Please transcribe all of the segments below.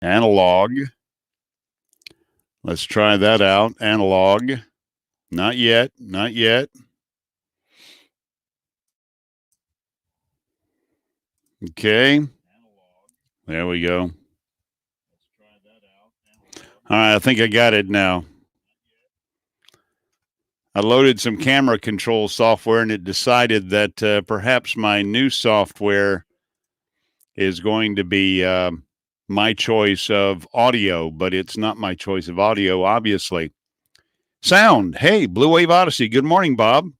Analog. Let's try that out. Analog. Not yet. Not yet. Okay. There we go. All right, I think I got it now. I loaded some camera control software, and it decided that perhaps my new software is going to be my choice of audio, but it's not my choice of audio, obviously. Sound. Hey, Bluwave Odyssey. Good morning, Bob.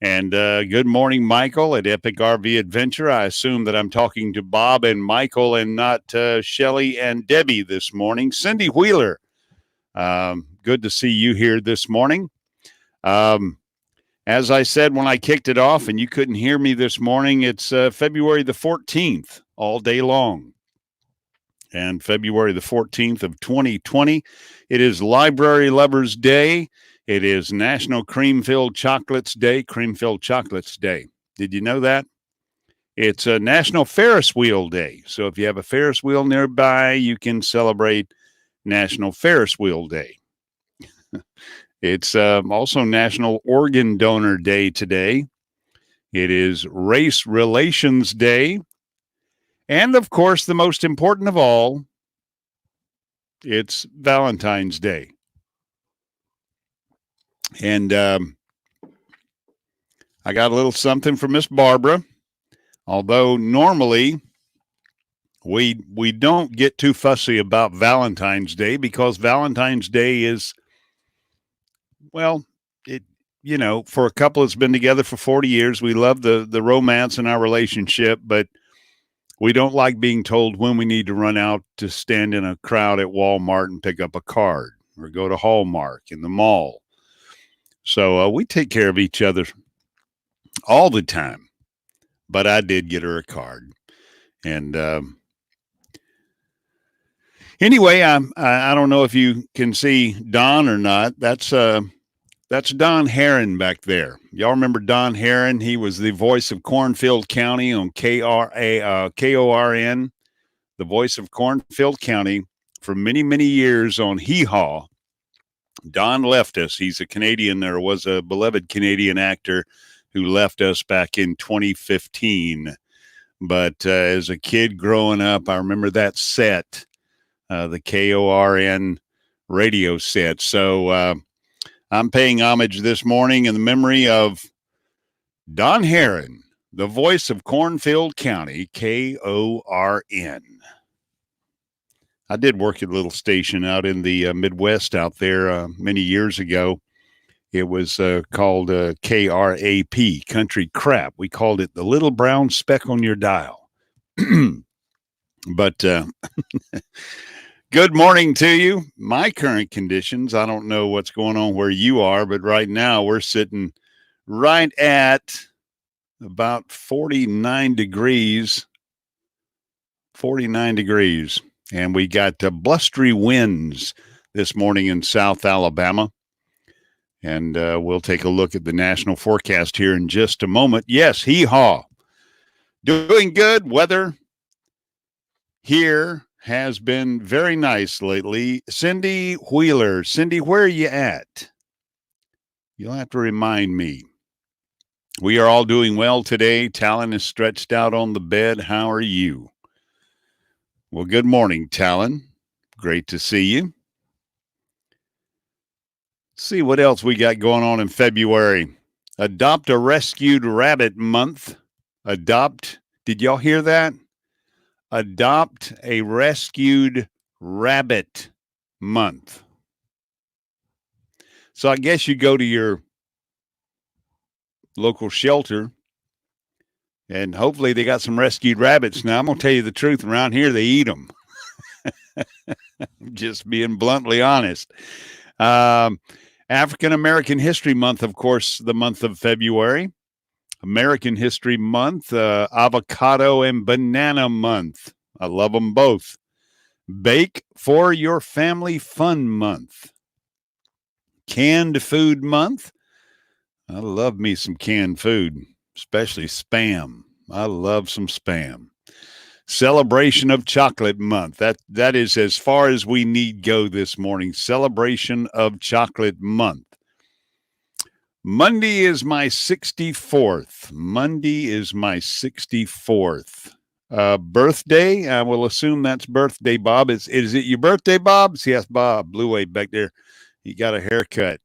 And good morning, Michael at Epic RV Adventure. I assume that I'm talking to Bob and Michael and not Shelly and Debbie this morning. Cindy Wheeler, good to see you here this morning. As I said when I kicked it off and you couldn't hear me this morning, it's February the 14th all day long. And February the 14th of 2020, it is Library Lovers Day. It is National Cream-Filled Chocolates Day. Cream-Filled Chocolates Day. Did you know that? It's a National Ferris Wheel Day. So if you have a Ferris wheel nearby, you can celebrate National Ferris Wheel Day. It's also National Organ Donor Day today. It is Race Relations Day. And, of course, the most important of all, it's Valentine's Day. And I got a little something from Miss Barbara. Although normally we don't get too fussy about Valentine's Day because Valentine's Day is, well, for a couple that's been together for 40 years, we love the romance in our relationship, but we don't like being told when we need to run out to stand in a crowd at Walmart and pick up a card or go to Hallmark in the mall. So we take care of each other all the time. But I did get her a card. And anyway, I don't know if you can see Don or not. That's Don Harron back there. Y'all remember Don Harron? He was the voice of Cornfield County on KORN, the voice of Cornfield County for many, many years on Hee Haw. Don left us. He's a Canadian, or was a beloved Canadian actor who left us back in 2015. But as a kid growing up, I remember that set, the KORN radio set. So I'm paying homage this morning in the memory of Don Harron, the voice of Cornfield County, KORN. I did work at a little station out in the Midwest out there many years ago. It was called KRAP, Country Crap. We called it the little brown speck on your dial. But good morning to you. My current conditions, I don't know what's going on where you are, but right now we're sitting right at about 49 degrees. 49 degrees. And we got blustery winds this morning in South Alabama. And we'll take a look at the national forecast here in just a moment. Yes, Hee Haw. Doing good. Weather here has been very nice lately. Cindy Wheeler. Cindy, where are you at? You'll have to remind me. We are all doing well today. Talon is stretched out on the bed. How are you? Well, good morning, Talon. Great to see you. See what else we got going on in February. Adopt a Rescued Rabbit Month. Did y'all hear that? Adopt a Rescued Rabbit Month. So I guess you go to your local shelter and hopefully they got some rescued rabbits. Now, I'm going to tell you the truth. Around here, they eat them. Just being bluntly honest. African American History Month, of course, the month of February. American History Month, Avocado and Banana Month. I love them both. Bake for Your Family Fun Month. Canned Food Month. I love me some canned food, especially Spam. I love some Spam. Celebration of Chocolate Month. That is as far as we need go this morning. Celebration of Chocolate Month. Monday is my 64th. Monday is my 64th. Birthday, I will assume that's birthday, Bob. Is it your birthday, Bob? Yes, Bob. Bluwave back there. He got a haircut.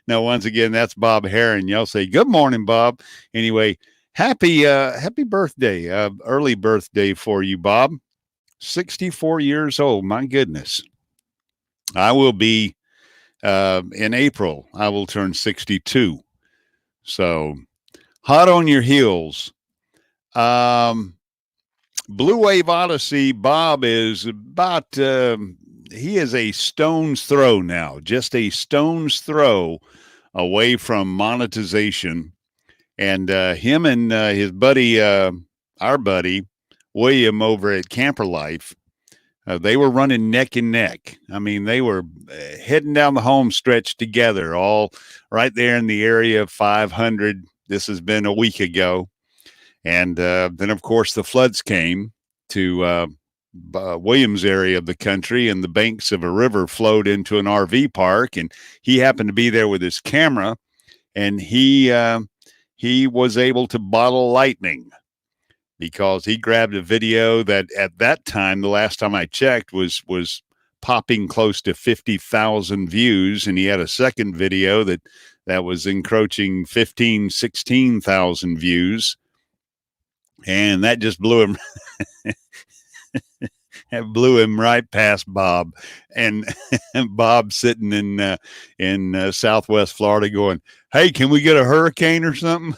Now, once again, that's Bob Harron. Y'all say, good morning, Bob. Anyway, happy birthday, early birthday for you, Bob. 64 years old. My goodness. I will be, in April, I will turn 62. So hot on your heels. Bluwave Odyssey, Bob is about, he is a stone's throw now, just a stone's throw away from monetization. And him and his buddy, our buddy, William over at Camper Life, they were running neck and neck. I mean, they were heading down the home stretch together, all right there in the area of 500. This has been a week ago. And then, of course, the floods came to Williams area of the country, and the banks of a river flowed into an RV park. And he happened to be there with his camera, and he was able to bottle lightning, because he grabbed a video that at that time, the last time I checked, was popping close to 50,000 views. And he had a second video that was encroaching 16,000 views. And that just blew him. It blew him right past Bob. And Bob sitting in Southwest Florida going, hey, can we get a hurricane or something?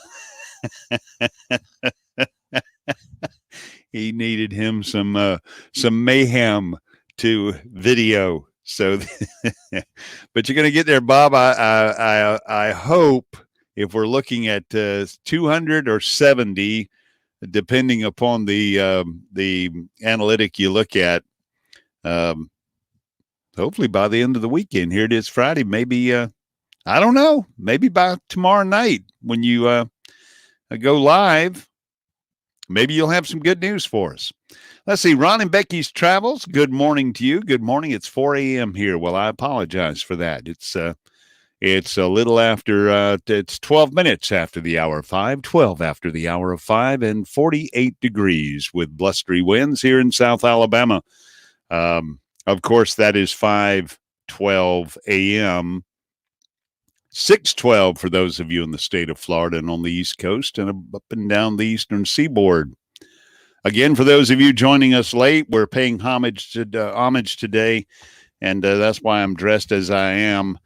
He needed him some mayhem to video. So, but you're going to get there, Bob. I hope, if we're looking at 200 or 70, depending upon the analytic you look at, hopefully by the end of the weekend. Here it is Friday. Maybe I don't know. Maybe by tomorrow night when you go live. Maybe you'll have some good news for us. Let's see. Ron and Becky's Travels. Good morning to you. Good morning. It's 4 a.m. here. Well, I apologize for that. It's a little after, it's 12 minutes after the hour of 5, 12 after the hour of 5, and 48 degrees with blustery winds here in South Alabama. Of course, that is 5:12 a.m., 6:12 for those of you in the state of Florida and on the East Coast and up and down the eastern seaboard. Again, for those of you joining us late, we're paying homage today, and that's why I'm dressed as I am.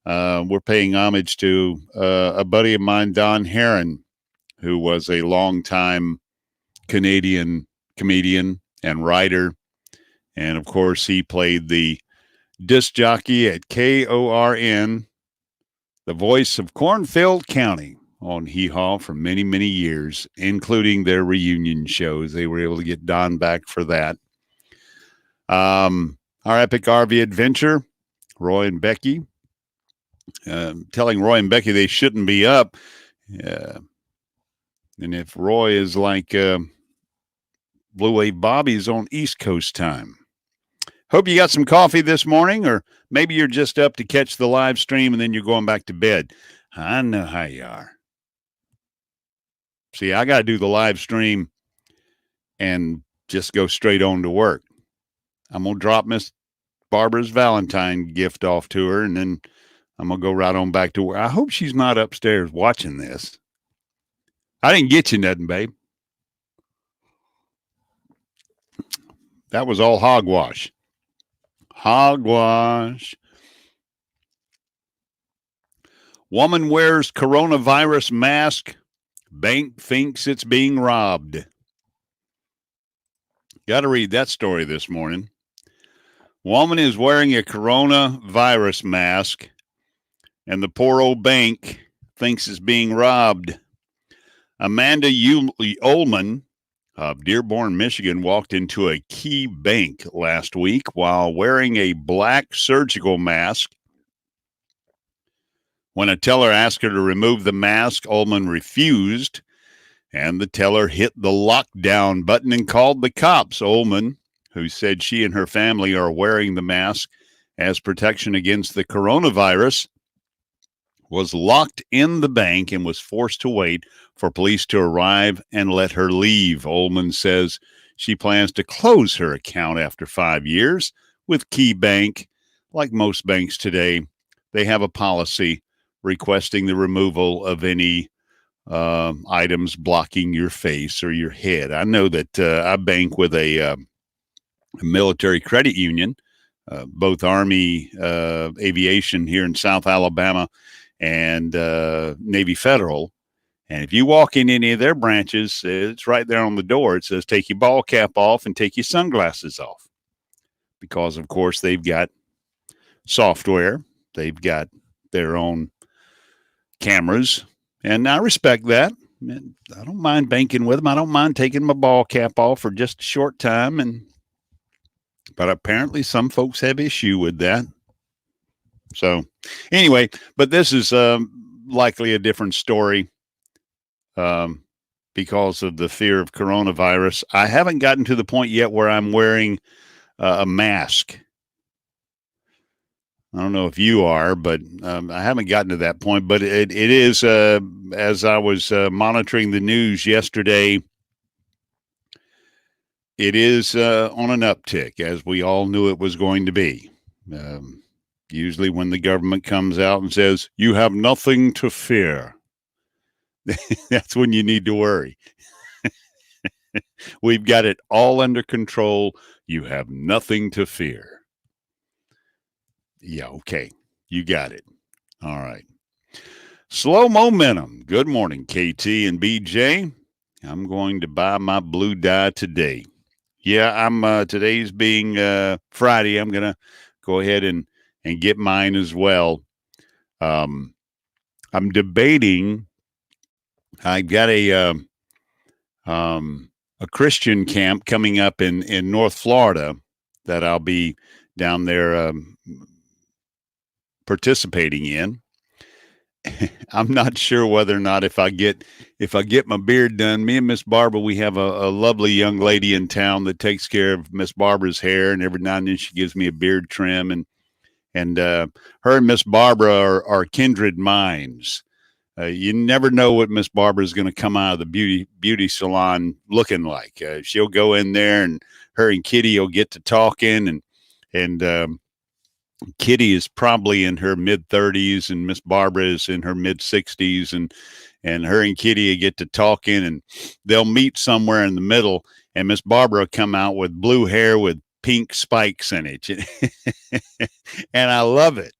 We're paying homage to a buddy of mine, Don Harron, who was a longtime Canadian comedian and writer. And, of course, he played the disc jockey at KORN, the voice of Cornfield County on Hee Haw for many, many years, including their reunion shows. They were able to get Don back for that. Our epic RV adventure, Roy and Becky. Telling Roy and Becky they shouldn't be up. And if Roy is like Bluwave Bobby's on East Coast time. Hope you got some coffee this morning, or maybe you're just up to catch the live stream and then you're going back to bed. I know how you are. See, I got to do the live stream and just go straight on to work. I'm going to drop Miss Barbara's Valentine gift off to her, and then I'm going to go right on back to work. I hope she's not upstairs watching this. I didn't get you nothing, babe. That was all hogwash. Hogwash. Woman wears coronavirus mask. Bank thinks it's being robbed. Got to read that story this morning. Woman is wearing a coronavirus mask, and the poor old bank thinks it's being robbed. Amanda Ullman of Dearborn, Michigan, walked into a Key Bank last week while wearing a black surgical mask. When a teller asked her to remove the mask, Ullman refused, and the teller hit the lockdown button and called the cops. Ullman, who said she and her family are wearing the mask as protection against the coronavirus, was locked in the bank and was forced to wait for police to arrive and let her leave. Ullman says she plans to close her account after 5 years with Key Bank. Like most banks today, they have a policy requesting the removal of any items blocking your face or your head. I know that I bank with a military credit union, both Army Aviation here in South Alabama and Navy Federal. And if you walk in any of their branches, it's right there on the door. It says, take your ball cap off and take your sunglasses off. Because, of course, they've got software. They've got their own cameras. And I respect that. I don't mind banking with them. I don't mind taking my ball cap off for just a short time. But apparently some folks have issue with that. So anyway, but this is likely a different story because of the fear of coronavirus. I haven't gotten to the point yet where I'm wearing a mask. I don't know if you are, but I haven't gotten to that point. But it is, as I was monitoring the news yesterday, it is on an uptick, as we all knew it was going to be. Usually when the government comes out and says, you have nothing to fear, that's when you need to worry. We've got it all under control. You have nothing to fear. Yeah, okay. You got it. All right. Slow momentum. Good morning, KT and BJ. I'm going to buy my blue dye today. Yeah, today's being Friday. I'm going to go ahead and get mine as well. I'm debating. I've got a Christian camp coming up in North Florida that I'll be down there participating in. I'm not sure whether or not if I get my beard done. Me and Miss Barbara, we have a lovely young lady in town that takes care of Miss Barbara's hair, and every now and then she gives me a beard trim, and her and Miss Barbara are kindred minds. You never know what Miss Barbara is going to come out of the beauty salon looking like. She'll go in there, and her and Kitty will get to talking, and Kitty is probably in her mid-30s, and Miss Barbara is in her mid-60s, and her and Kitty will get to talking, and they'll meet somewhere in the middle, and Miss Barbara will come out with blue hair with pink spikes in it. And I love it.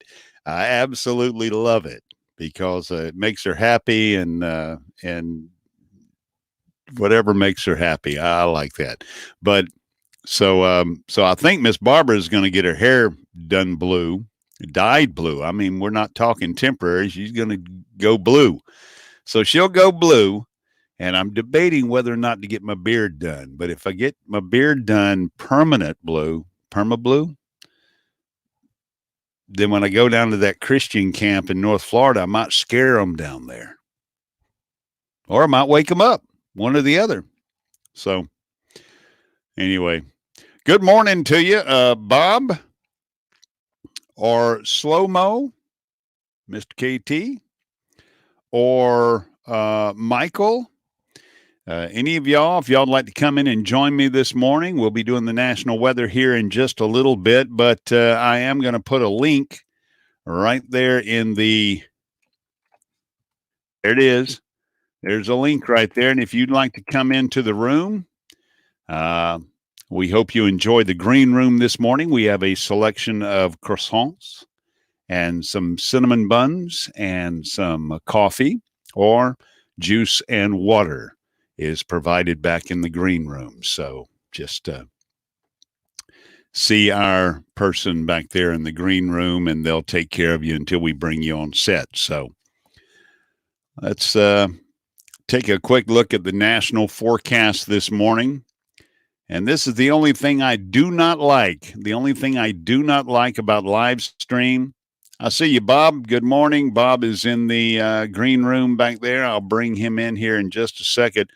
I absolutely love it because it makes her happy, and whatever makes her happy. I like that. But so I think Miss Barbara is going to get her hair done blue, dyed blue. I mean, we're not talking temporary. She's going to go blue. So she'll go blue, and I'm debating whether or not to get my beard done. But if I get my beard done permanent blue, perma blue, then when I go down to that Christian camp in North Florida, I might scare them down there. Or I might wake them up, one or the other. So anyway, good morning to you, Bob or Slow-Mo, Mr. KT, or Michael. Any of y'all, if y'all would like to come in and join me this morning, we'll be doing the national weather here in just a little bit, but I am going to put a link right there in the, there it is. There's a link right there. And if you'd like to come into the room, we hope you enjoy the green room this morning. We have a selection of croissants and some cinnamon buns and some coffee, or juice and water is provided back in the green room. So just see our person back there in the green room, and they'll take care of you until we bring you on set. So let's take a quick look at the national forecast this morning. And this is the only thing I do not like. The only thing I do not like about live stream, I see you, Bob. Good morning. Bob is in the green room back there. I'll bring him in here in just a second.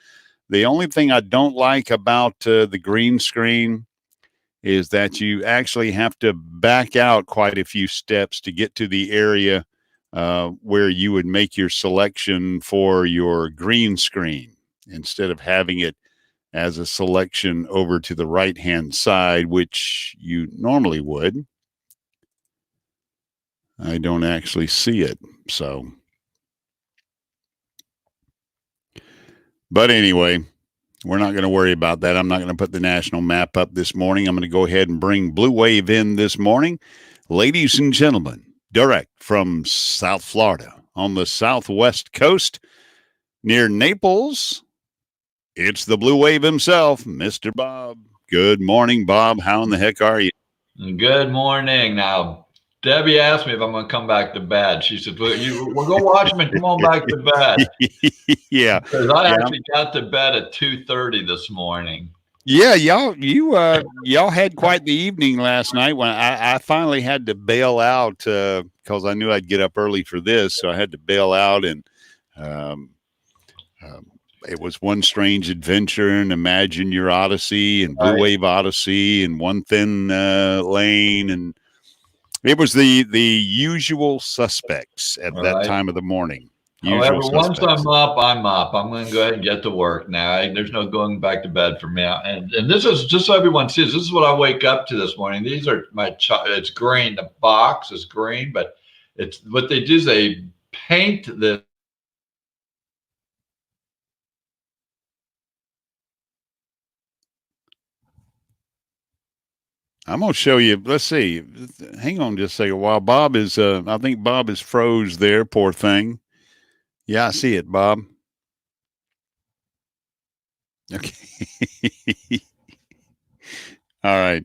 The only thing I don't like about the green screen is that you actually have to back out quite a few steps to get to the area where you would make your selection for your green screen instead of having it as a selection over to the right-hand side, which you normally would. I don't actually see it, so. But anyway, we're not going to worry about that. I'm not going to put the national map up this morning. I'm going to go ahead and bring Bluwave in this morning. Ladies and gentlemen, direct from South Florida on the southwest coast near Naples, it's the Bluwave himself, Mr. Bob. Good morning, Bob. How in the heck are you? Good morning. Now, Debbie asked me if I'm going to come back to bed. She said, we'll go watch me. Come on back to bed. Yeah. Because I actually got to bed at 2:30 this morning. Yeah, y'all had quite the evening last night when I finally had to bail out because I knew I'd get up early for this. So I had to bail out, and it was One Strange Adventure and Imagine Your Odyssey and Bluwave Odyssey and One Thin Lane, and it was the usual suspects at that time of the morning. However, once I'm up. I'm going to go ahead and get to work now. There's no going back to bed for me. And this is just so everyone sees. This is what I wake up to this morning. These are it's green. The box is green, but it's what they do is they paint the. I'm going to show you. Let's see. Hang on just a second. While Bob is, I think Bob is froze there. Poor thing. Yeah, I see it, Bob. Okay. All right.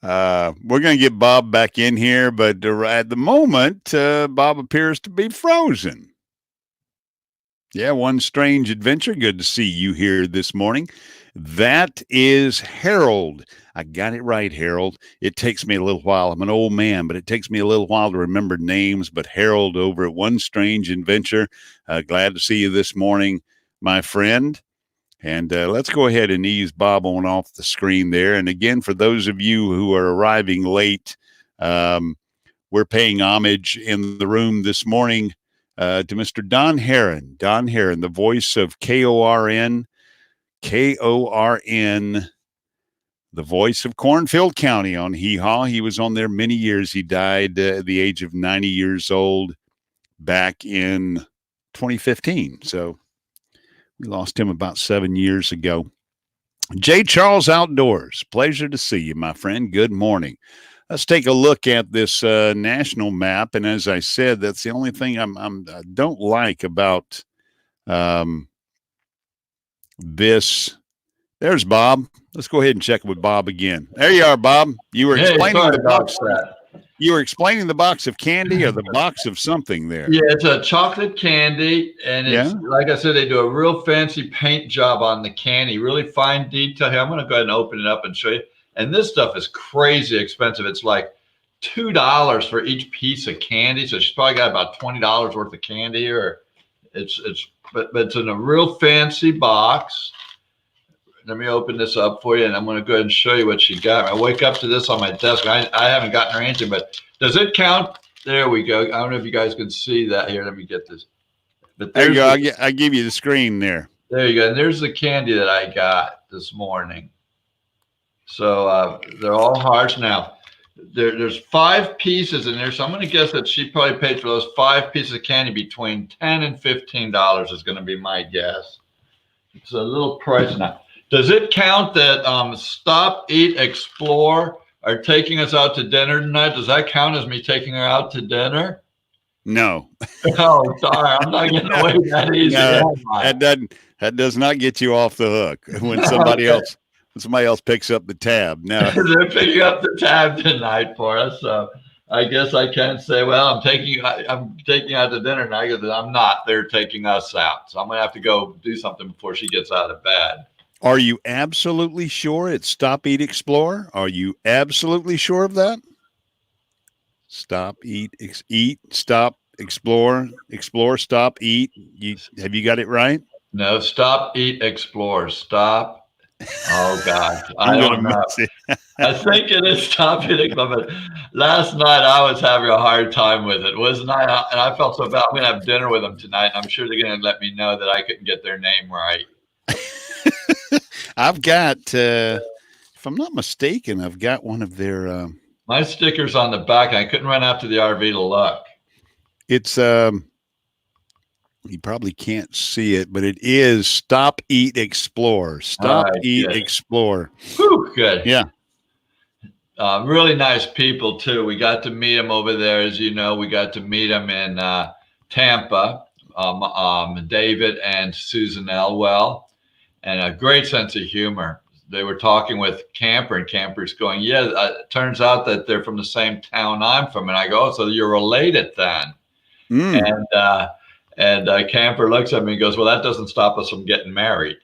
We're going to get Bob back in here, but at the moment, Bob appears to be frozen. Yeah, One Strange Adventure. Good to see you here this morning. That is Harold. I got it right, Harold. It takes me a little while. I'm an old man, but it takes me a little while to remember names. But Harold over at One Strange Adventure. Glad to see you this morning, my friend. And let's go ahead and ease Bob on off the screen there. And again, for those of you who are arriving late, we're paying homage in the room this morning to Mr. Don Harron. Don Harron, the voice of KORN. KORN, the voice of Cornfield County on Hee Haw. He was on there many years. He died at the age of 90 years old back in 2015. So we lost him about 7 years ago. J. Charles Outdoors. Pleasure to see you, my friend. Good morning. Let's take a look at this national map. And as I said, that's the only thing I don't like about this. There's Bob. Let's go ahead and check with Bob again. There you are, Bob. You were explaining the box. You were explaining the box of candy or the box of something there. Yeah, it's a chocolate candy, and it's like I said, they do a real fancy paint job on the candy, really fine detail. Here, I'm going to go ahead and open it up and show you. And this stuff is crazy expensive. It's like $2 for each piece of candy. So she's probably got about $20 worth of candy here. But it's in a real fancy box. Let me open this up for you, and I'm going to go ahead and show you what she got. I wake up to this on my desk. I haven't gotten her anything, but does it count? There we go. I don't know if you guys can see that here. Let me get this. But there you go. I give you the screen there. There you go. And there's the candy that I got this morning. So they're all hearts now. There's 5 pieces in there, so I'm going to guess that she probably paid for those 5 pieces of candy between $10 and $15 is going to be my guess. It's a little price now. Does it count that Stop, Eat, Explore are taking us out to dinner tonight? Does that count as me taking her out to dinner? No. Oh, sorry. I'm not getting away that easy. No, that does not get you off the hook when somebody else picks up the tab. No. They're picking up the tab tonight for us. So I guess I can't say, well, I'm taking out to dinner tonight, because I'm not. They're taking us out. So I'm going to have to go do something before she gets out of bed. Are you absolutely sure it's Stop, Eat, Explore? Are you absolutely sure of that? Stop, eat, eat, stop, explore, stop, eat. Have you got it right? No, stop, eat, explore. Stop. Oh gosh, I I'm don't gonna know. miss it. I think it is stop, eat, explore. But last night I was having a hard time with it, wasn't I? And I felt so bad. I'm gonna have dinner with them tonight, and I'm sure they're gonna let me know that I couldn't get their name right. I've got, if I'm not mistaken, I've got one of their. My sticker's on the back, and I couldn't run out to the RV to look. It's you probably can't see it, but it is Stop, Eat, Explore. Stop, right, Eat, good. Explore. Whew, good. Yeah. Really nice people too. We got to meet them over there, as you know. We got to meet them in Tampa. David and Susan Elwell, and a great sense of humor. They were talking with Camper, and Camper's going, "Yeah, it turns out that they're from the same town I'm from." And I go, "Oh, so you're related then?" And Camper looks at me and goes, "Well, that doesn't stop us from getting married."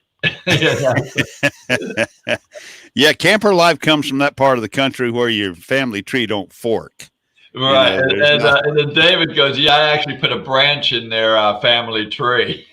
Yeah, camper life comes from that part of the country where your family tree don't fork. Right. And then David goes, "Yeah, I actually put a branch in their family tree."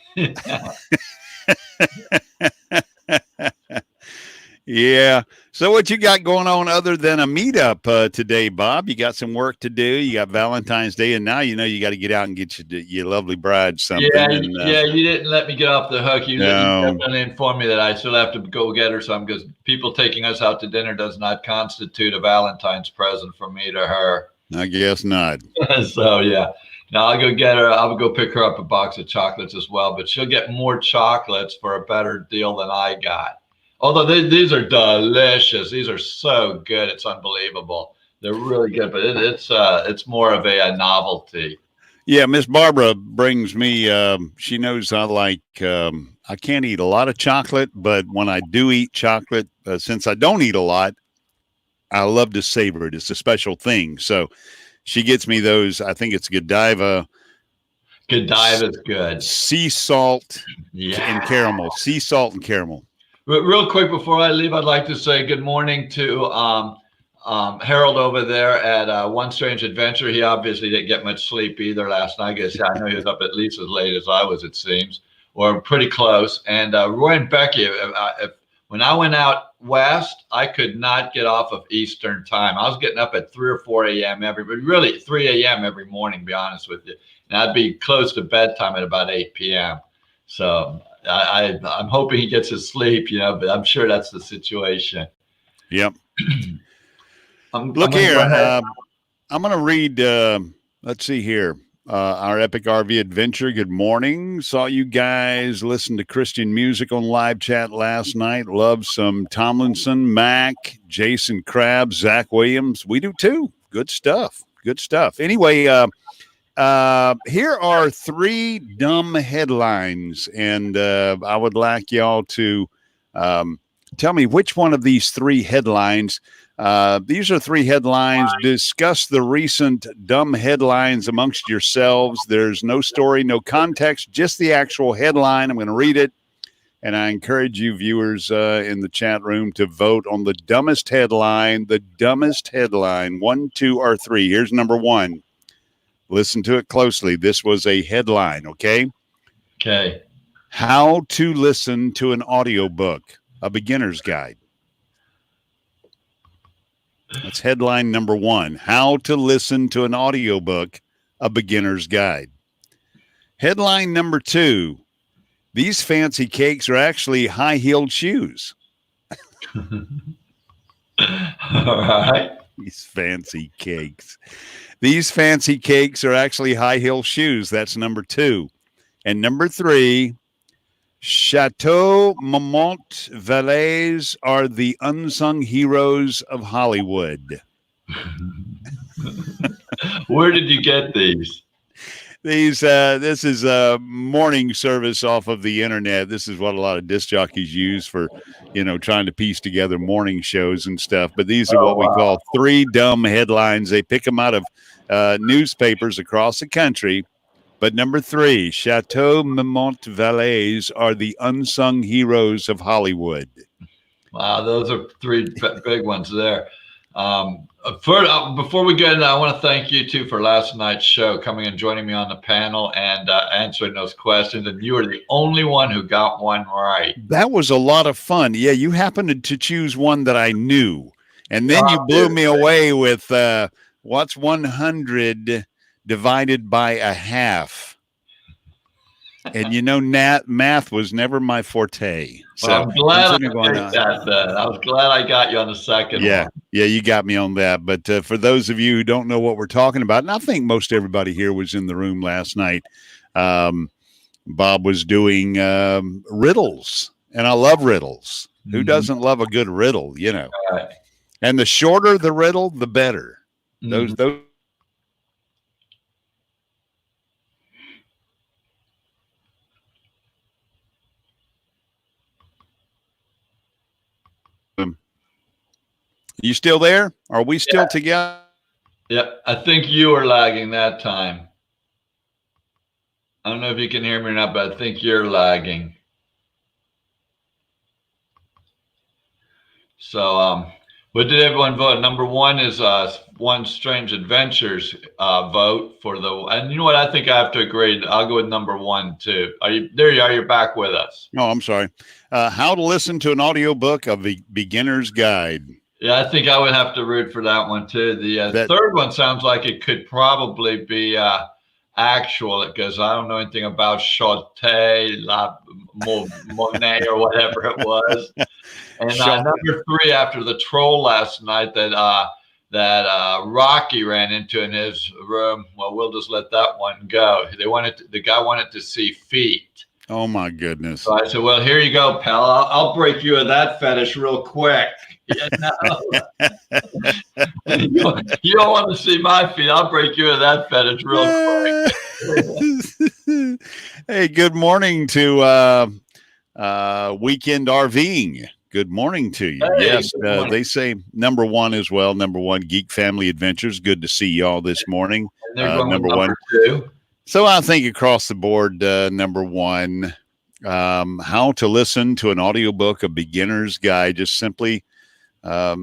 Yeah. So what you got going on other than a meetup today, Bob? You got some work to do. You got Valentine's Day, and now you know you got to get out and get your lovely bride something. Yeah, and, you didn't let me get off the hook. You definitely informed me that I still have to go get her something, because people taking us out to dinner does not constitute a Valentine's present from me to her. I guess not. So yeah. Now I'll go get her. I'll go pick her up a box of chocolates as well, but she'll get more chocolates for a better deal than I got. Although these are delicious. These are so good. It's unbelievable. They're really good, but it's more of a novelty. Yeah, Miss Barbara brings me, she knows I like, I can't eat a lot of chocolate, but when I do eat chocolate, since I don't eat a lot, I love to savor it. It's a special thing. So she gets me those. I think it's Godiva. Godiva's good. Sea salt and caramel. Sea salt and caramel. Real quick before I leave, I'd like to say good morning to Harold over there at One Strange Adventure. He obviously didn't get much sleep either last night. I know he was up at least as late as I was, it seems, or pretty close. And Roy and Becky, when I went out west, I could not get off of Eastern time. I was getting up at 3 or 4 a.m. really 3 a.m. every morning, to be honest with you. And I'd be close to bedtime at about 8 p.m. So I'm hoping he gets his sleep, but I'm sure that's the situation. Yep. Look here. I'm going to read, let's see here. Our Epic RV Adventure. Good morning. Saw you guys listen to Christian music on live chat last night. Love some Tomlinson, Mac, Jason Crabb, Zach Williams. We do too. Good stuff. Good stuff. Anyway, here are 3 dumb headlines, and I would like y'all to tell me which one of these 3 headlines. These are 3 headlines. Discuss the recent dumb headlines amongst yourselves. There's no story, no context, just the actual headline. I'm going to read it, and I encourage you viewers in the chat room to vote on the dumbest headline. The dumbest headline, 1, 2, or 3. Here's number 1. Listen to it closely. This was a headline, okay? Okay. How to listen to an audiobook, a beginner's guide. That's headline number 1. How to listen to an audiobook, a beginner's guide. Headline number 2. These fancy cakes are actually high-heeled shoes. All right. These fancy cakes. These fancy cakes are actually high-heel shoes. That's number 2. And number 3, Chateau Marmont Valets are the unsung heroes of Hollywood. Where did you get these? This is a morning service off of the internet. This is what a lot of disc jockeys use for, trying to piece together morning shows and stuff. But these are what we call 3 dumb headlines. They pick them out of newspapers across the country. But number 3, Chateau Marmont Valets are the unsung heroes of Hollywood. Wow, those are 3 big ones there. Before we get into that, I want to thank you two for last night's show, coming and joining me on the panel and answering those questions. And you were the only one who got one right. That was a lot of fun. Yeah, you happened to choose one that I knew. And then you blew me away with what's 100 divided by a half? And you know, math was never my forte. So well, I'm glad I was glad I got you on the second one. Yeah, you got me on that. But for those of you who don't know what we're talking about, and I think most everybody here was in the room last night, Bob was doing riddles, and I love riddles. Mm-hmm. Who doesn't love a good riddle, you know? Right. And the shorter the riddle, the better. Mm-hmm. Those. You still there? Are we still together? Yep. I think you were lagging that time. I don't know if you can hear me or not, but I think you're lagging. So, what did everyone vote? Number one is One Strange Adventures vote for the, and you know what? I think I have to agree. I'll go with number one too. There you are. You're back with us. No, I'm sorry. How to listen to an audiobook of the Beginner's Guide. Yeah, I think I would have to root for that one too. The third one sounds like it could probably be actual, because I don't know anything about Chauté, Monet, or whatever it was. And number three, after the troll last night that Rocky ran into in his room. Well, we'll just let that one go. The guy wanted to see feet. Oh my goodness! So I said, "Well, here you go, pal. I'll break you of that fetish real quick." You don't want to see my feet. I'll break you of that fetish real quick. Hey, good morning to Weekend RVing. Good morning to you. Hey, yes, they say number one as well. Number one, Geek Family Adventures. Good to see y'all this morning. Number one. Two. So I think across the board, number one, how to listen to an audiobook, a beginner's guide, just simply, I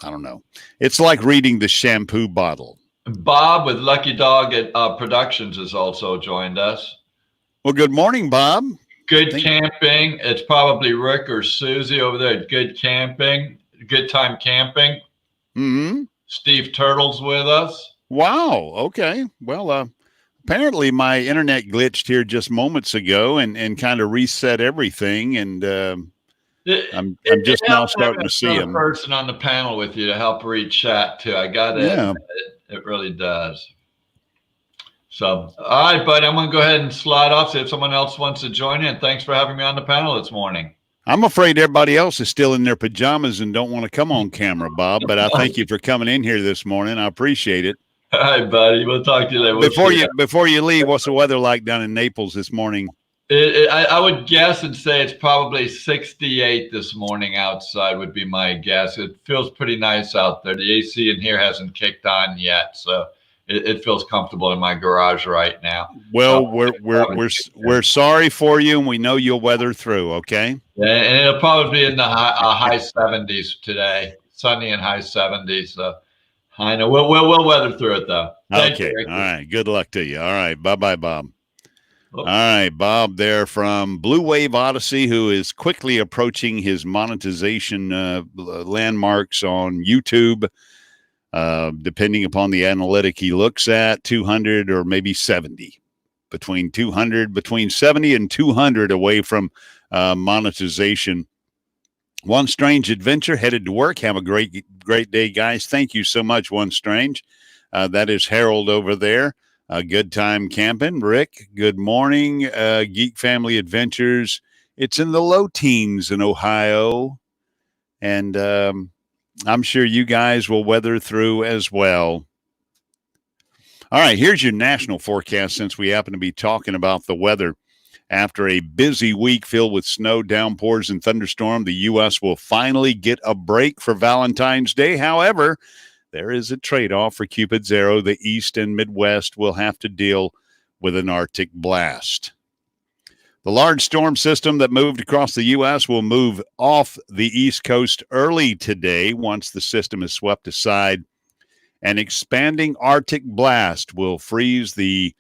don't know. It's like reading the shampoo bottle. Bob with Lucky Dog at Productions has also joined us. Well, good morning, Bob. Good camping. It's probably Rick or Susie over there at Good Camping. Good Time Camping. Mm-hmm. Steve Turtle's with us. Wow. Okay. Well, apparently my internet glitched here just moments ago and kind of reset everything. And I'm just now starting to see him. Person on the panel with you to help read chat too. I got it. Yeah. It really does. So, all right, buddy, I'm going to go ahead and slide off, see if someone else wants to join in. Thanks for having me on the panel this morning. I'm afraid everybody else is still in their pajamas and don't want to come on camera, Bob, but I thank you for coming in here this morning. I appreciate it. All right, buddy. We'll talk to you later. Before you leave, what's the weather like down in Naples this morning? I would guess and say it's probably 68 this morning outside would be my guess. It feels pretty nice out there. The AC in here hasn't kicked on yet, so it feels comfortable in my garage right now. Well, we're sorry for you, and we know you'll weather through. Okay. Yeah, and it'll probably be in the high 70s today, sunny and high 70s. So I know we'll weather through it though. Okay. All right. Good luck to you. All right. Bye, Bob. All right, Bob there from Bluwave Odyssey, who is quickly approaching his monetization landmarks on YouTube. Depending upon the analytic he looks at, 200 or maybe 70, between 70 and 200 away from monetization. One Strange Adventure headed to work. Have a great day, guys. Thank you so much, One Strange. That is Harold over there. Good Time Camping. Rick, good morning. Geek Family Adventures. It's in the low teens in Ohio. And I'm sure you guys will weather through as well. All right, here's your national forecast since we happen to be talking about the weather. After a busy week filled with snow, downpours, and thunderstorm, the U.S. will finally get a break for Valentine's Day. However, there is a trade-off for Cupid's arrow. The East and Midwest will have to deal with an Arctic blast. The large storm system that moved across the U.S. will move off the East Coast early today once the system is swept aside. An expanding Arctic blast will freeze the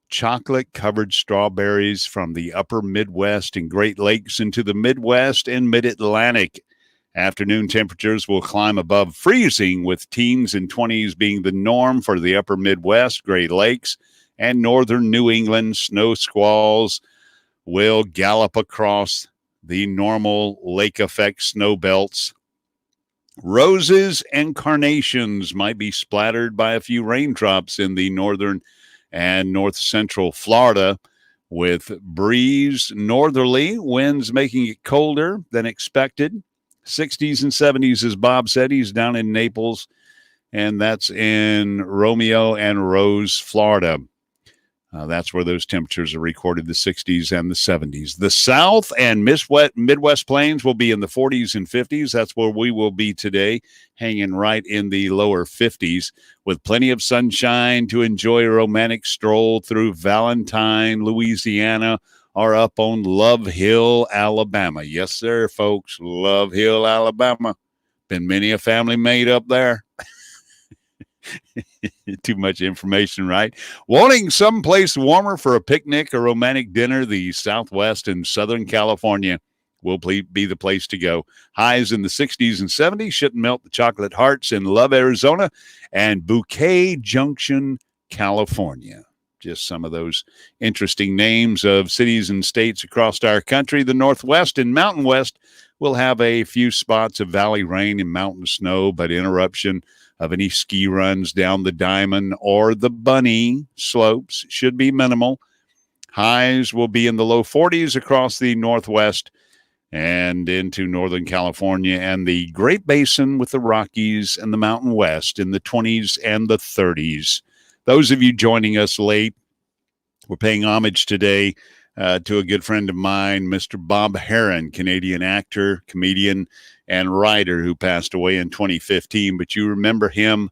chocolate-covered strawberries from the upper Midwest and Great Lakes into the Midwest and Mid-Atlantic. Afternoon temperatures will climb above freezing, with teens and 20s being the norm for the upper Midwest, Great Lakes, and northern New England. Snow squalls will gallop across the normal lake effect snow belts. Roses and carnations might be splattered by a few raindrops in the northern and north central Florida, with breeze northerly, winds making it colder than expected. 60s and 70s, as Bob said. He's down in Naples, and that's in Romeo and Rose, Florida. That's where those temperatures are recorded, the 60s and the 70s. The South and Midwest Plains will be in the 40s and 50s. That's where we will be today, hanging right in the lower 50s, with plenty of sunshine to enjoy a romantic stroll through Valentine, Louisiana, or up on Love Hill, Alabama. Yes, sir, folks, Love Hill, Alabama. Been many a family made up there. Too much information, right? Wanting someplace warmer for a picnic or romantic dinner, the Southwest and Southern California will be the place to go. Highs in the 60s and 70s shouldn't melt the chocolate hearts in Love, Arizona, and Bouquet Junction, California. Just some of those interesting names of cities and states across our country. The Northwest and Mountain West will have a few spots of valley rain and mountain snow, but interruption of any ski runs down the Diamond or the Bunny slopes should be minimal. Highs will be in the low 40s across the Northwest and into Northern California and the Great Basin, with the Rockies and the Mountain West in the 20s and the 30s. Those of you joining us late, we're paying homage today to a good friend of mine, Mr. Bob Harron, Canadian actor, comedian, and writer, who passed away in 2015. But you remember him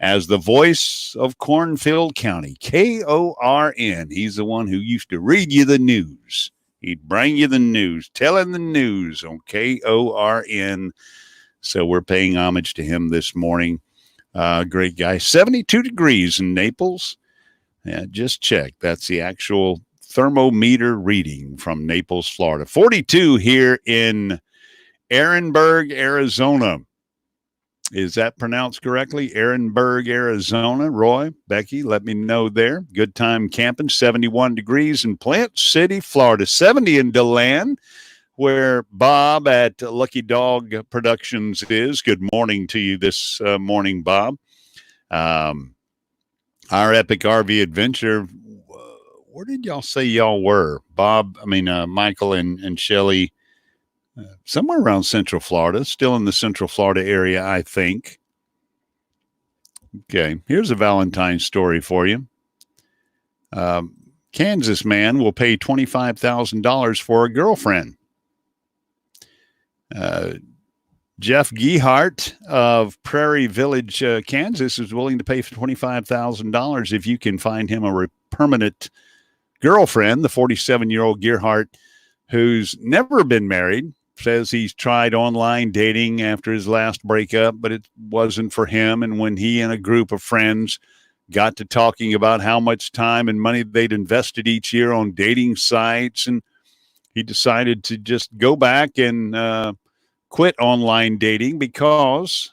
as the voice of Cornfield County, KORN. He's the one who used to read you the news. He'd bring you the news, telling the news on KORN. So we're paying homage to him this morning. Great guy. 72 degrees in Naples. Yeah, just check. That's the actual thermometer reading from Naples, Florida. 42 here in Ehrenberg, Arizona. Is that pronounced correctly? Ehrenberg, Arizona. Roy, Becky, let me know there. Good time camping. 71 degrees in Plant City, Florida. 70 in DeLand, where Bob at Lucky Dog Productions is. Good morning to you this morning, Bob. Our epic RV adventure. Where did y'all say y'all were? Michael and Shelley, somewhere around Central Florida, still in the Central Florida area, I think. Okay, here's a Valentine story for you. Kansas man will pay $25,000 for a girlfriend. Jeff Geehart of Prairie Village, Kansas, is willing to pay $25,000 if you can find him a permanent girlfriend. The 47-year-old Geehart, who's never been married, says he's tried online dating after his last breakup, but it wasn't for him. And when he and a group of friends got to talking about how much time and money they'd invested each year on dating sites, and he decided to just go back and quit online dating because,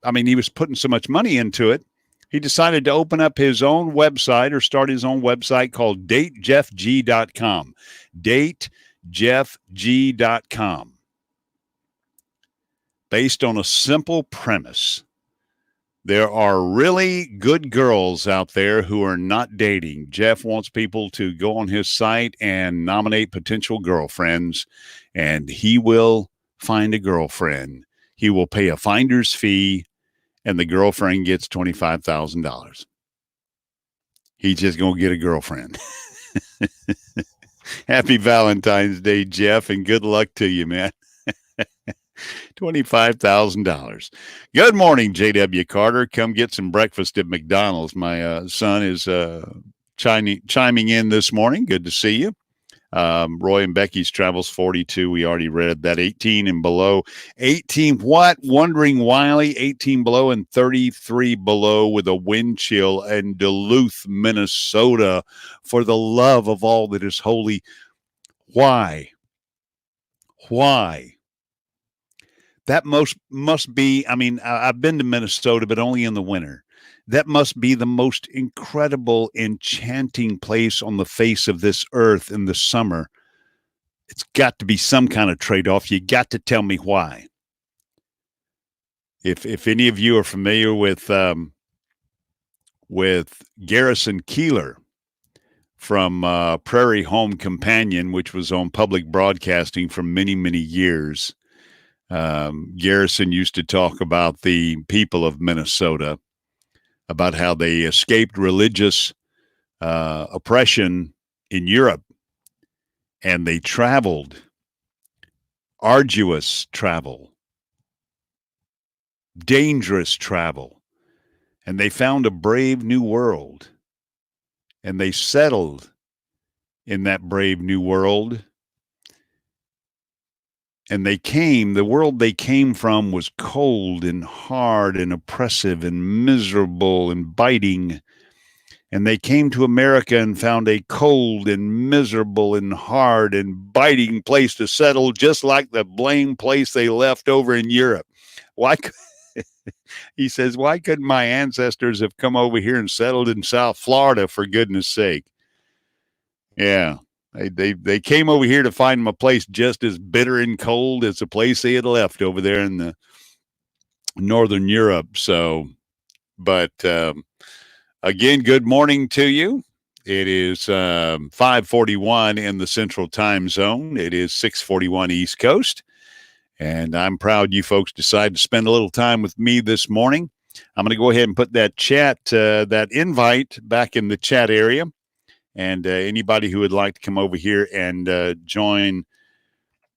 he was putting so much money into it. He decided to open up his own website, or start his own website, called datejeffg.com. Datejeffg.com. Based on a simple premise. There are really good girls out there who are not dating. Jeff wants people to go on his site and nominate potential girlfriends, and he will find a girlfriend. He will pay a finder's fee, and the girlfriend gets $25,000. He's just going to get a girlfriend. Happy Valentine's Day, Jeff, and good luck to you, man. $25,000. Good morning, J.W. Carter. Come get some breakfast at McDonald's. My son is chiming in this morning. Good to see you. Roy and Becky's travels 42. We already read that. 18 and below. 18, what? Wondering Wiley, 18 below and 33 below with a wind chill in Duluth, Minnesota. For the love of all that is holy. Why? Why? That must be, I mean, I've been to Minnesota, but only in the winter. That must be the most incredible, enchanting place on the face of this earth in the summer. It's got to be some kind of trade-off. You got to tell me why. If any of you are familiar with Garrison Keillor from Prairie Home Companion, which was on public broadcasting for many, many years, Garrison used to talk about the people of Minnesota, about how they escaped religious oppression in Europe, and they traveled, arduous travel, dangerous travel, and they found a brave new world, and they settled in that brave new world. And the world they came from was cold and hard and oppressive and miserable and biting. And they came to America and found a cold and miserable and hard and biting place to settle, just like the blame place they left over in Europe. He says, why couldn't my ancestors have come over here and settled in South Florida, for goodness sake? Yeah. They came over here to find them a place just as bitter and cold as the place they had left over there in the Northern Europe. So, but again, good morning to you. It is 5:41 in the Central Time Zone. It is 6:41 East Coast. And I'm proud you folks decided to spend a little time with me this morning. I'm going to go ahead and put that that invite back in the chat area. And anybody who would like to come over here and join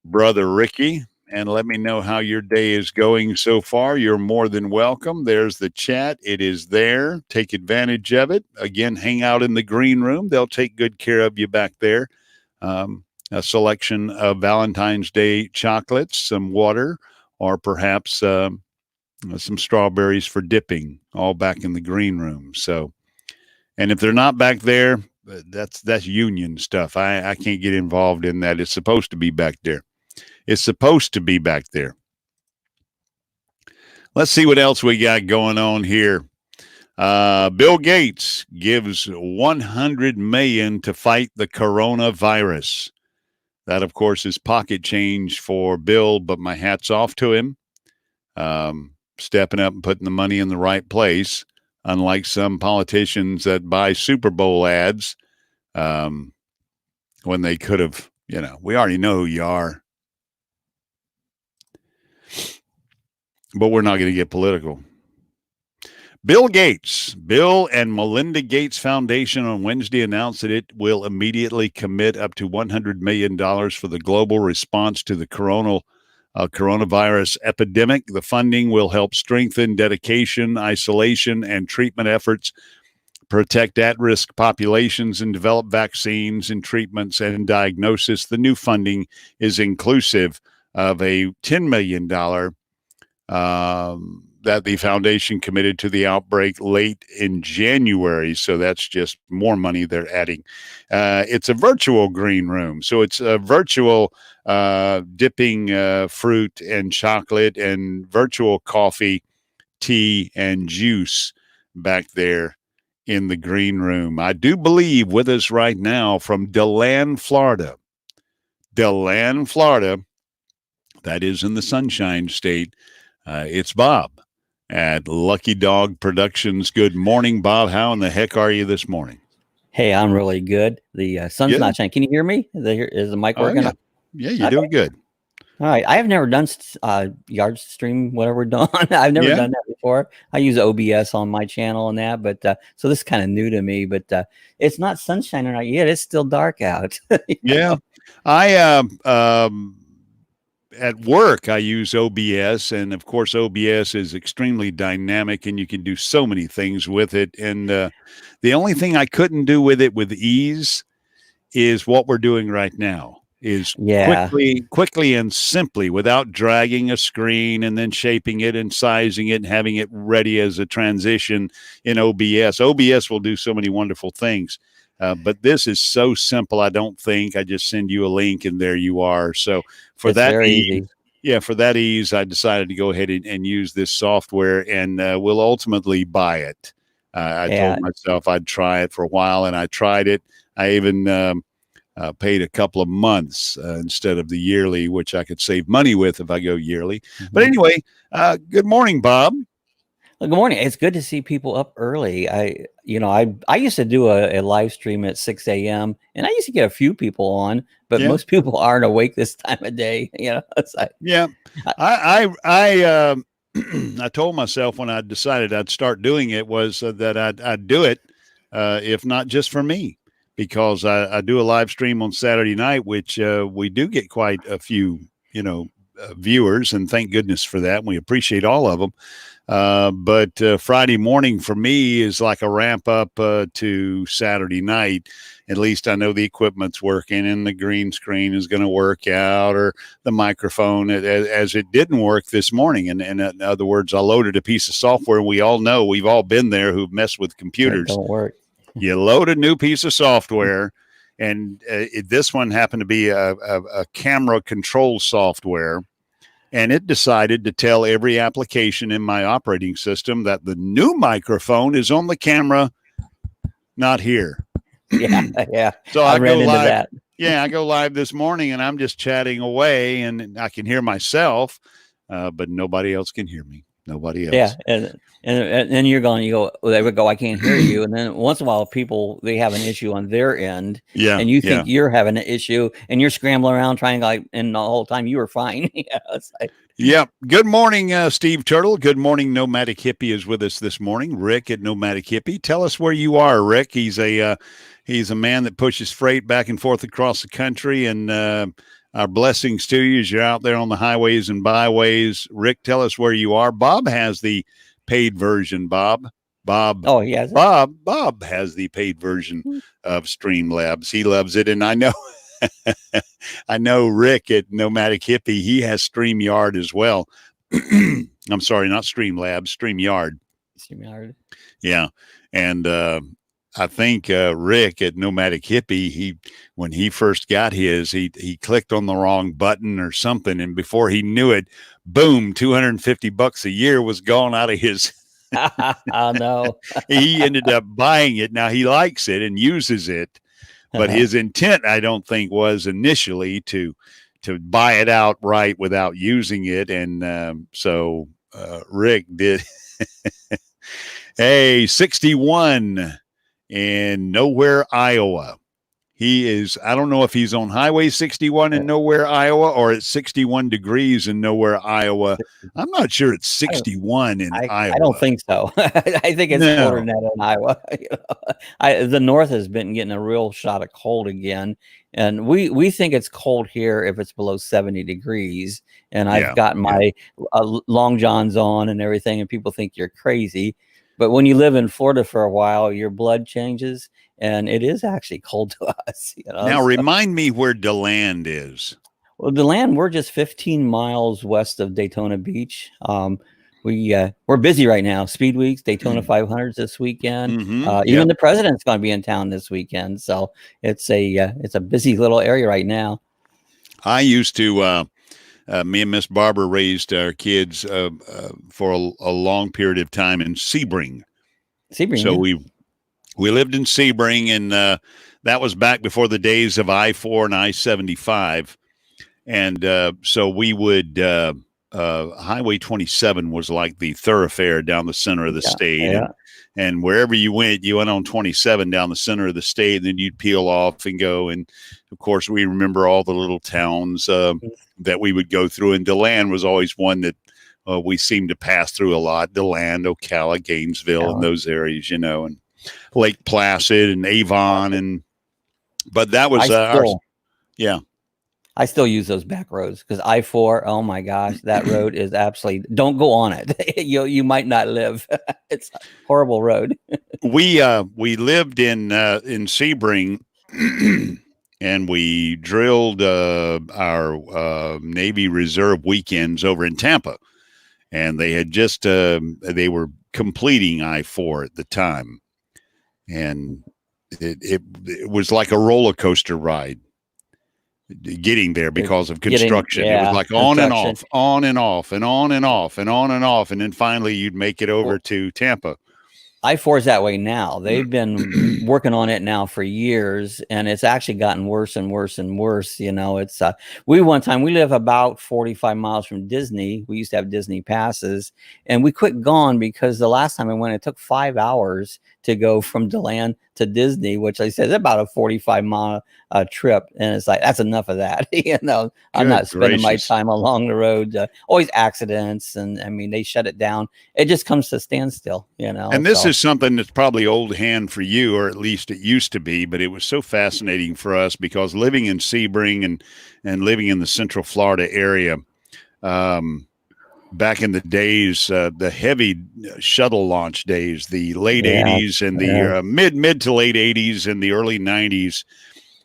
Brother Ricky and let me know how your day is going so far, you're more than welcome. There's the chat. It is there. Take advantage of it. Again, hang out in the green room. They'll take good care of you back there. A selection of Valentine's Day chocolates, some water, or perhaps some strawberries for dipping, all back in the green room. So, and if they're not back there, that's union stuff. I can't get involved in that. It's supposed to be back there. It's supposed to be back there. Let's see what else we got going on here. Bill Gates gives $100 million to fight the coronavirus. That, of course, is pocket change for Bill, but my hat's off to him. Stepping up and putting the money in the right place. Unlike some politicians that buy Super Bowl ads when they could have, we already know who you are. But we're not going to get political. Bill and Melinda Gates Foundation on Wednesday announced that it will immediately commit up to $100 million for the global response to the coronavirus epidemic. The funding will help strengthen dedication, isolation, and treatment efforts, protect at-risk populations, and develop vaccines and treatments and diagnosis. The new funding is inclusive of a $10 million that the foundation committed to the outbreak late in January. So that's just more money they're adding. It's a virtual green room. So it's a virtual dipping fruit and chocolate and virtual coffee, tea, and juice back there in the green room. I do believe with us right now from DeLand, Florida. DeLand, Florida. That is in the Sunshine State. It's Bob at Lucky Dog Productions. Good morning, Bob. How in the heck are you this morning? Hey, I'm really good. The sun's not shining. Can you hear me? Is the mic working? Yeah, you're doing good. All right. I have never done yard stream, whatever we're doing. I've never done that before. I use OBS on my channel and that, but so this is kind of new to me, but it's not sunshine right yet. It's still dark out. Yeah. I at work, I use OBS, and of course, OBS is extremely dynamic, and you can do so many things with it. And the only thing I couldn't do with it with ease is what we're doing right now. Is quickly and simply, without dragging a screen and then shaping it and sizing it and having it ready as a transition in OBS. OBS will do so many wonderful things. But this is so simple. I don't think I just send you a link and there you are. So for that ease, for that ease, I decided to go ahead and use this software, and we'll ultimately buy it. I told myself I'd try it for a while, and I tried it. I even paid a couple of months instead of the yearly, which I could save money with if I go yearly. Mm-hmm. But anyway, good morning, Bob. Well, good morning. It's good to see people up early. I used to do a live stream at 6 a.m. and I used to get a few people on, but most people aren't awake this time of day. I told myself when I decided I'd start doing it was that I'd do it, if not just for me, because I do a live stream on Saturday night, which we do get quite a few, viewers, and thank goodness for that. We appreciate all of them. But Friday morning for me is like a ramp up to Saturday night. At least I know the equipment's working and the green screen is going to work out, or the microphone, as it didn't work this morning. And in other words, I loaded a piece of software. We all know, we've all been there who've messed with computers. It don't work. You load a new piece of software, and this one happened to be a camera control software. And it decided to tell every application in my operating system that the new microphone is on the camera, not here. Yeah. So I go live. Yeah, I go live this morning, and I'm just chatting away, and I can hear myself, but nobody else can hear me. Nobody else. Yeah, and then you go, there we go, I can't hear you. And then once in a while, they have an issue on their end. Yeah. And you think you're having an issue, and you're scrambling around trying, and the whole time you were fine. Good morning, Steve Turtle. Good morning. Nomadic Hippie is with us this morning. Rick at Nomadic Hippie. Tell us where you are, Rick. He's a man that pushes freight back and forth across the country, and our blessings to you as you're out there on the highways and byways. Rick, tell us where you are. Bob has the paid version, Bob. Oh, yes. Bob has the paid version of Streamlabs. He loves it, and I know I know Rick at Nomadic Hippie, he has StreamYard as well. I'm sorry, not Streamlabs, StreamYard. Yeah. And I think Rick at Nomadic Hippie, when he first got his, he clicked on the wrong button or something, and before he knew it, boom, $250 a year was gone out of his. Oh no. He ended up buying it. Now he likes it and uses it, but his intent, I don't think, was initially to buy it outright without using it, and so Rick did. Hey, 61. In Nowhere, Iowa. He is, I don't know if he's on Highway 61 in Nowhere, Iowa, or it's 61 degrees in Nowhere, Iowa. I'm not sure it's 61 in Iowa. I don't think so. I think it's colder than that in Iowa. The north has been getting a real shot of cold again. And we think it's cold here if it's below 70 degrees. And I've got my long johns on and everything, and people think you're crazy. But when you live in Florida for a while, your blood changes, and it is actually cold to us. Now, remind me where DeLand is. Well, DeLand, we're just 15 miles west of Daytona Beach. We're busy right now. Speed Weeks, Daytona 500s this weekend. Even the president's going to be in town this weekend, so it's a busy little area right now. I used to. Me and Miss Barbara raised our kids for a long period of time in Sebring. So we lived in Sebring, and that was back before the days of I-4 and I-75. And so we would Highway 27 was like the thoroughfare down the center of the state. And wherever you went on 27 down the center of the state, and then you'd peel off and go. And of course, we remember all the little towns that we would go through. And DeLand was always one that we seemed to pass through a lot. DeLand, Ocala, Gainesville, and those areas, and Lake Placid and Avon. But that was I still use those back roads because I-4, oh my gosh, that road is absolutely, don't go on it. You might not live. It's a horrible road. We lived in Sebring and we drilled our Navy Reserve weekends over in Tampa. And they had just they were completing I-4 at the time, and it was like a roller coaster ride getting there because of construction. It was like on and off, on and off, and on and off, and on and off, and then finally you'd make it over to Tampa. I-4 is that way now. They've been working on it now for years, and it's actually gotten worse and worse and worse. You know, it's we live about 45 miles from Disney. We used to have Disney passes, and we quit going because the last time I went, it took 5 hours to go from DeLand to Disney, which I said is about a 45-mile trip. And it's like, that's enough of that. You know, I'm not spending my time along the road. Always accidents. And I mean, they shut it down. It just comes to a standstill, you know. And this is something that's probably old hand for you, or at least it used to be, but it was so fascinating for us because living in Sebring and living in the Central Florida area, back in the days, the heavy shuttle launch days, the late 80s and the mid to late 80s and the early 90s,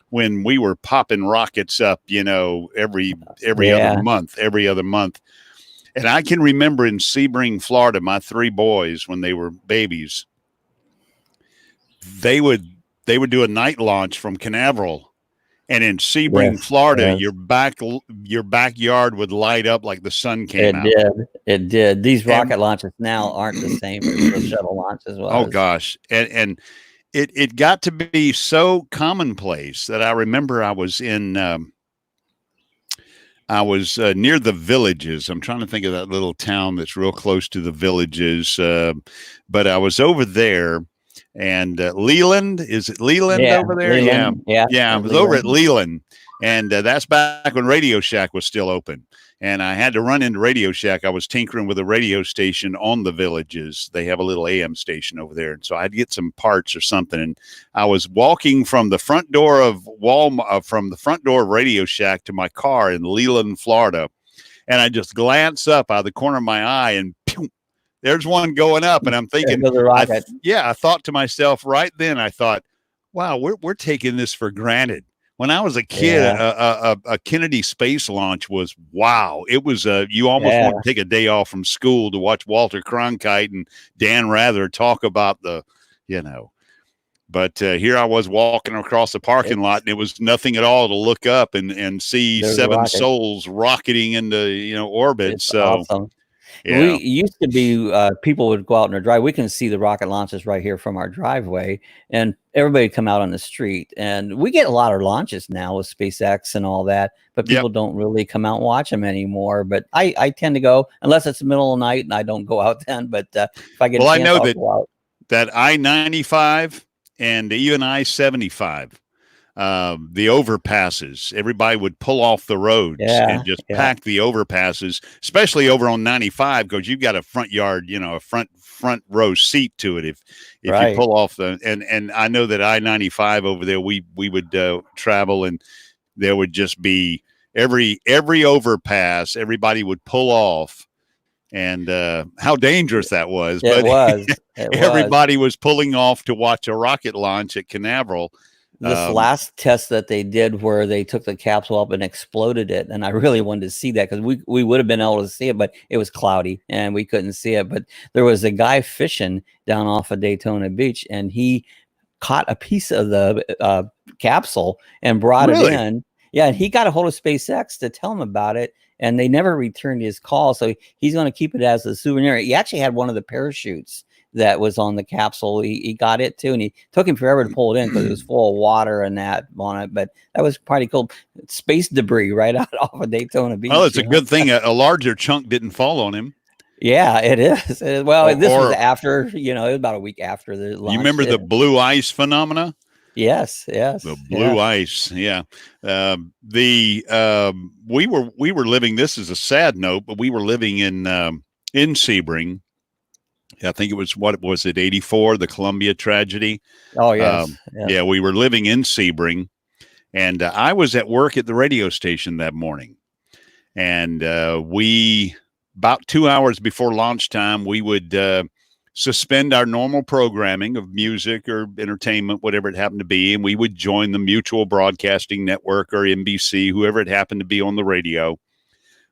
when we were popping rockets up, you know, every other month. And I can remember in Sebring, Florida, my 3 boys, when they were babies, they would do a night launch from Canaveral. And in Sebring, Florida, your backyard would light up like the sun came out. It did. These rocket launches now aren't the same as the shuttle launches was. Oh gosh, and it got to be so commonplace that I remember I was in near the Villages. I'm trying to think of that little town that's real close to the Villages, but I was over there. And Leland, is it Leland over there? Leland. Yeah. I was over at Leland, and that's back when Radio Shack was still open. And I had to run into Radio Shack. I was tinkering with a radio station on the Villages. They have a little AM station over there, and so I'd get some parts or something. And I was walking from the front door of from the front door of Radio Shack to my car in Leland, Florida, and I just glance up out of the corner of my eye, and pew, there's one going up, and I'm thinking, I thought to myself right then, I thought, wow, we're taking this for granted. When I was a kid, a Kennedy space launch was, wow. It was, you almost want to take a day off from school to watch Walter Cronkite and Dan Rather talk about the, you know. But here I was walking across the parking lot, and it was nothing at all to look up and see 7 souls rocketing into, you know, orbit. It's awesome. We used to be, people would go out in their drive. We can see the rocket launches right here from our driveway, and everybody would come out on the street. And we get a lot of launches now with SpaceX and all that, but people don't really come out and watch them anymore. But I tend to go, unless it's the middle of the night, and I don't go out then. But if I get I know that I-95 and even I-75, the overpasses, everybody would pull off the roads and just pack the overpasses, especially over on 95, because you've got a front yard, you know, a front row seat to it. If you pull off and I know that I-95 over there, we would travel, and there would just be every overpass, everybody would pull off. And how dangerous that was. Everybody was pulling off to watch a rocket launch at Canaveral. This last test that they did where they took the capsule up and exploded it. And I really wanted to see that because we would have been able to see it, but it was cloudy and we couldn't see it. But there was a guy fishing down off of Daytona Beach, and he caught a piece of the capsule and brought it in. Yeah, and he got a hold of SpaceX to tell him about it, and they never returned his call. So he's going to keep it as a souvenir. He actually had one of the parachutes that was on the capsule. He got it too, and he took him forever to pull it in because it was full of water and that on it. But that was pretty cool. Space debris right out off of Daytona Beach. Oh, it's a good thing a larger chunk didn't fall on him. Yeah, it is. Well, this was after, you know, it was about a week after the launch. You remember the blue ice phenomena? Yes. The blue ice. Yeah. We were living, this is a sad note, but we were living in Sebring. I think it was, 84, the Columbia tragedy? Oh, yes. Yeah, we were living in Sebring, and I was at work at the radio station that morning. And about 2 hours before launch time, we would suspend our normal programming of music or entertainment, whatever it happened to be, and we would join the Mutual Broadcasting Network or NBC, whoever it happened to be on the radio.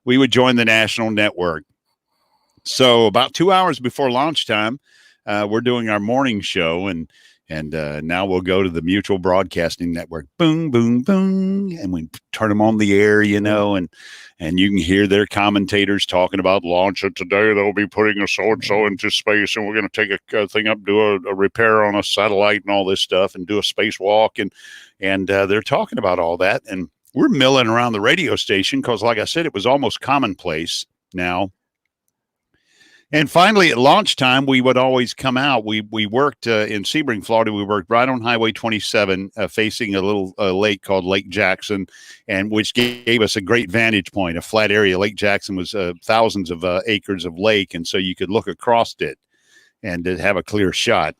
We would join the national network. So about 2 hours before launch time, we're doing our morning show, and now we'll go to the Mutual Broadcasting Network. Boom, boom, boom. And we turn them on the air, you know, and you can hear their commentators talking about launch it today. They'll be putting a so-and-so into space, and we're going to take a thing up, do a repair on a satellite and all this stuff, and do a spacewalk. And they're talking about all that. And we're milling around the radio station because, like I said, it was almost commonplace now. And finally, at launch time, we would always come out. We worked in Sebring, Florida. We worked right on Highway 27, facing a little lake called Lake Jackson, and which gave us a great vantage point, a flat area. Lake Jackson was thousands of acres of lake, and so you could look across it and have a clear shot.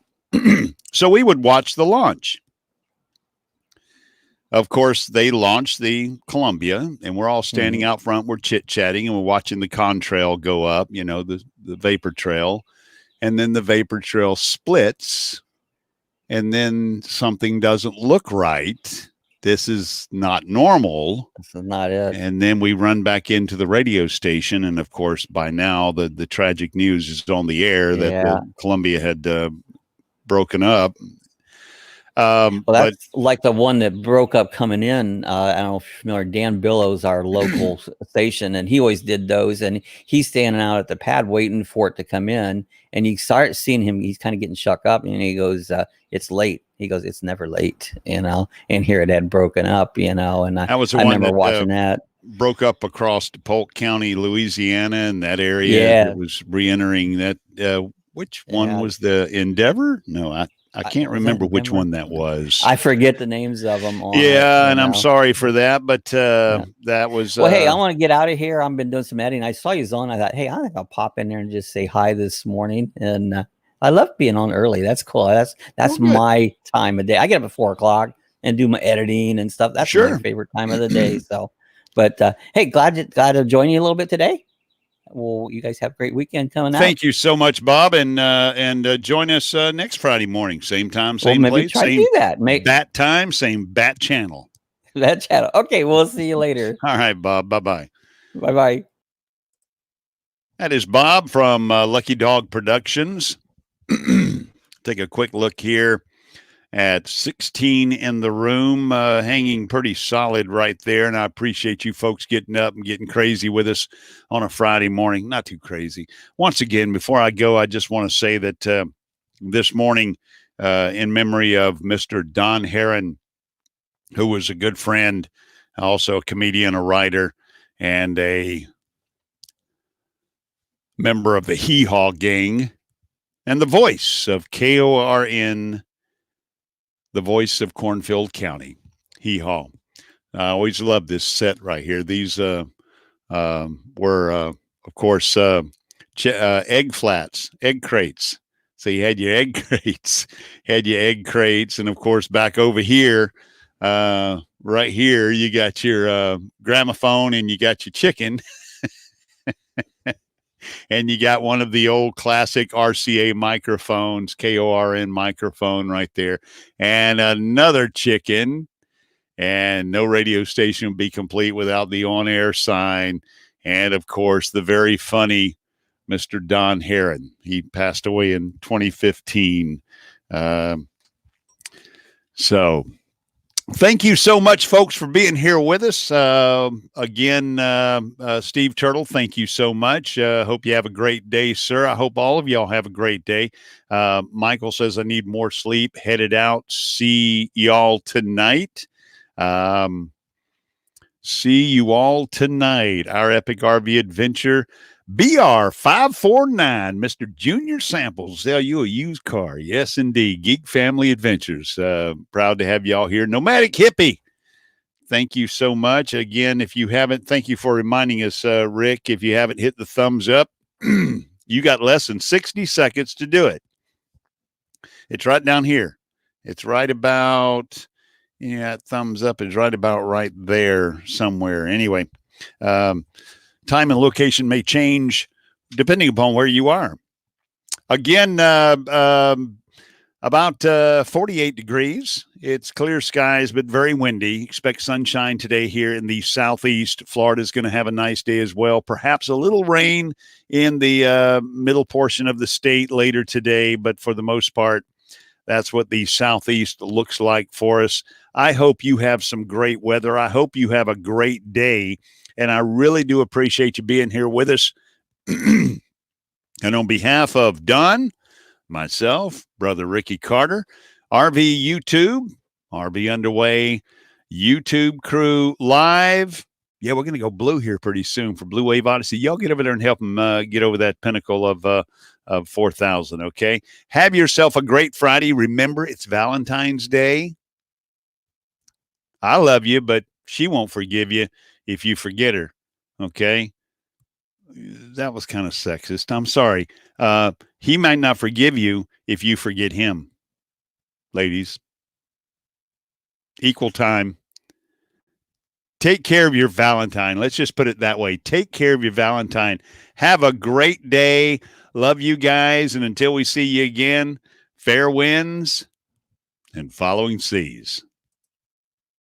So we would watch the launch. Of course, they launched the Columbia, and we're all standing out front. We're chit-chatting, and we're watching the contrail go up, you know, the vapor trail. And then the vapor trail splits, and then something doesn't look right. This is not normal. This is not it. And then we run back into the radio station, and, of course, by now the tragic news is on the air that the Columbia had broken up. Well, that's like the one that broke up coming in. I don't know if you're familiar. Dan Billows, our local station, and he always did those. And he's standing out at the pad waiting for it to come in. And you start seeing him. He's kind of getting shook up, and he goes, "It's late." He goes, "It's never late," you know. And here it had broken up, you know. And I remember watching that. Broke up across Polk County, Louisiana, and that area. Yeah, it was re-entering that. Which one was the Endeavor? No, I can't remember which one that was. I forget the names of them. And I'm sorry for that, but that was. Well, hey, I want to get out of here. I've been doing some editing. I saw you on. I thought, hey, I think I'll pop in there and just say hi this morning. And I love being on early. That's cool. That's my time of day. I get up at 4:00 and do my editing and stuff. That's my favorite time of the day. So, but hey, glad to join you a little bit today. Well, you guys have a great weekend coming out. Thank you so much, Bob, and join us next Friday morning, same time, same place, same to do that. Bat time, same bat channel. That channel. Okay, we'll see you later. All right, Bob. Bye-bye. Bye-bye. That is Bob from Lucky Dog Productions. Take a quick look here at 16 in the room, hanging pretty solid right there. And I appreciate you folks getting up and getting crazy with us on a Friday morning. Not too crazy. Once again, before I go, I just want to say that this morning, in memory of Mr. Don Harron, who was a good friend, also a comedian, a writer, and a member of the Hee Haw gang, and the voice of KORN, the voice of Cornfield County, Hee Haw. I always love this set right here. These were, of course, egg flats, egg crates. So you had your egg crates, and of course, back over here, right here, you got your gramophone, and you got your chicken. And you got one of the old classic RCA microphones, KORN microphone right there, and another chicken. And no radio station would be complete without the on-air sign. And, of course, the very funny Mr. Don Harron. He passed away in 2015. So thank you so much, folks, for being here with us. Again, Steve Turtle, thank you so much. Hope you have a great day, sir. I hope all of y'all have a great day. Michael says, I need more sleep. Headed out. See y'all tonight. See you all tonight. Our epic RV adventure. BR 549, Mr. Junior Samples, sell you a used car. Yes, indeed. Geek Family Adventures. Proud to have y'all here. Nomadic Hippie, thank you so much. Again, if you haven't, thank you for reminding us, Rick. If you haven't hit the thumbs up, you got less than 60 seconds to do it. It's right down here. It's right about, thumbs up is right about right there somewhere. Anyway, time and location may change depending upon where you are. Again, about 48 degrees. It's clear skies, but very windy. Expect sunshine today here in the southeast. Florida's going to have a nice day as well. Perhaps a little rain in the middle portion of the state later today, but for the most part, that's what the southeast looks like for us. I hope you have some great weather. I hope you have a great day, and I really do appreciate you being here with us. And on behalf of Don, myself, Brother Ricky Carter, RVUTUBE, RV Underway, YouTube crew live. Yeah, we're going to go blue here pretty soon for Bluwave Odyssey. Y'all get over there and help them get over that pinnacle of 4,000, okay? Have yourself a great Friday. Remember, it's Valentine's Day. I love you, but she won't forgive you if you forget her, okay? That was kind of sexist. I'm sorry. He might not forgive you if you forget him. Ladies, equal time. Take care of your Valentine. Let's just put it that way. Take care of your Valentine. Have a great day. Love you guys. And until we see you again, fair winds and following seas.